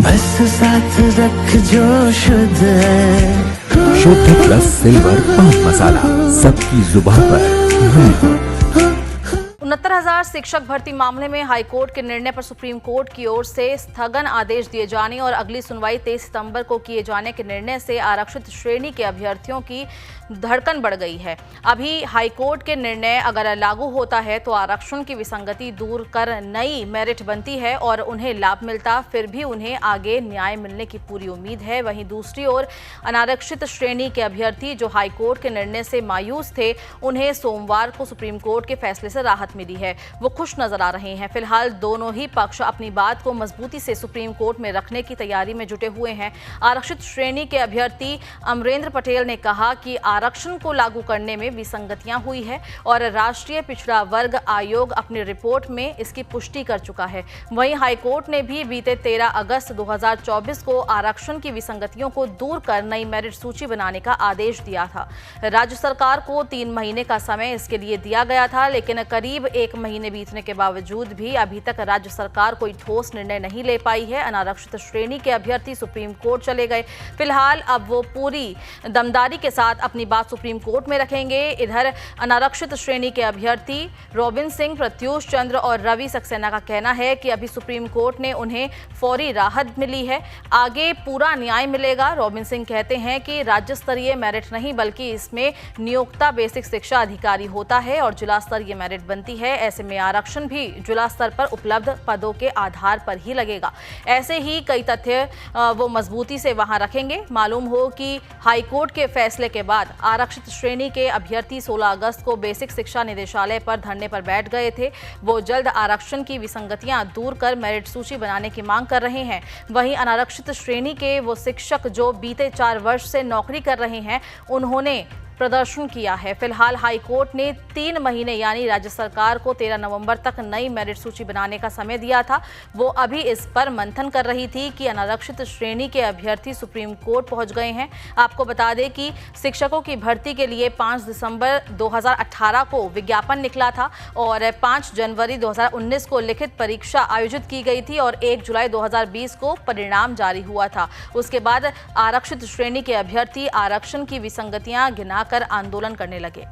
बस साथ रख जो शुद्ध है। शुद्ध प्लस सिल्वर पान मसाला, सबकी जुबान पर। 69,000 शिक्षक भर्ती मामले में हाईकोर्ट के निर्णय पर सुप्रीम कोर्ट की ओर से स्थगन आदेश दिए जाने और अगली सुनवाई 23 सितंबर को किए जाने के निर्णय से आरक्षित श्रेणी के अभ्यर्थियों की धड़कन बढ़ गई है। अभी हाईकोर्ट के निर्णय अगर लागू होता है तो आरक्षण की विसंगति दूर कर नई मेरिट बनती है और उन्हें लाभ मिलता, फिर भी उन्हें आगे न्याय मिलने की पूरी उम्मीद है। वहीं दूसरी ओर अनारक्षित श्रेणी के अभ्यर्थी जो हाईकोर्ट के निर्णय से मायूस थे, उन्हें सोमवार को सुप्रीम कोर्ट के फैसले से राहत मिली है। वो खुश नजर आ रहे हैं। फिलहाल दोनों ही पक्ष अपनी बात को मजबूती से सुप्रीम कोर्ट में रखने की तैयारी में जुटे हुए हैं। आरक्षित श्रेणी के अभ्यर्थी अमरेंद्र पटेल ने कहा कि आरक्षण को लागू करने में विसंगतियां हुई है और राष्ट्रीय पिछड़ा वर्ग आयोग अपनी रिपोर्ट में इसकी पुष्टि कर चुका है। वहीं हाईकोर्ट ने भी बीते 13 अगस्त 2024 को आरक्षण की विसंगतियों को दूर कर नई मेरिट सूची बनाने का आदेश दिया था। राज्य सरकार को 3 महीने का समय इसके लिए दिया गया था, लेकिन करीब 1 महीने बीतने के बावजूद भी अभी तक राज्य सरकार कोई ठोस निर्णय नहीं ले पाई है। अनारक्षित श्रेणी के अभ्यर्थी सुप्रीम कोर्ट चले गए। फिलहाल अब वो पूरी दमदारी के साथ अपनी बात सुप्रीम कोर्ट में रखेंगे। इधर अनारक्षित श्रेणी के अभ्यर्थी रोबिन सिंह, प्रत्यूष चंद्र और रवि सक्सेना का कहना है कि अभी सुप्रीम कोर्ट ने उन्हें फौरी राहत मिली है, आगे पूरा न्याय मिलेगा। रोबिन सिंह कहते हैं कि राज्य स्तरीय मेरिट नहीं बल्कि इसमें नियोक्ता बेसिक शिक्षा अधिकारी होता है और जिला स्तरीय मेरिट बनती है। ऐसे में आरक्षण भी जिला स्तर पर उपलब्ध पदों के आधार पर ही लगेगा। ऐसे ही कई तथ्य वो मजबूती से वहां रखेंगे। मालूम हो कि हाईकोर्ट के फैसले के बाद आरक्षित श्रेणी के अभ्यर्थी 16 अगस्त को बेसिक शिक्षा निदेशालय पर धरने पर बैठ गए थे। वो जल्द आरक्षण की विसंगतियां दूर कर मेरिट सूची बनाने की मांग कर रहे हैं। वहीं अनारक्षित श्रेणी के वो शिक्षक जो बीते 4 वर्ष से नौकरी कर रहे हैं, उन्होंने प्रदर्शन किया है। फिलहाल हाईकोर्ट ने 3 महीने यानी राज्य सरकार को 13 नवंबर तक नई मेरिट सूची बनाने का समय दिया था। वो अभी इस पर मंथन कर रही थी कि अनारक्षित श्रेणी के अभ्यर्थी सुप्रीम कोर्ट पहुंच गए हैं। आपको बता दें कि शिक्षकों की भर्ती के लिए 5 दिसंबर 2018 को विज्ञापन निकला था और 5 जनवरी 2019 को लिखित परीक्षा आयोजित की गई थी और 1 जुलाई 2020 को परिणाम जारी हुआ था। उसके बाद आरक्षित श्रेणी के अभ्यर्थी आरक्षण की विसंगतियां गिनाकर आंदोलन करने लगे।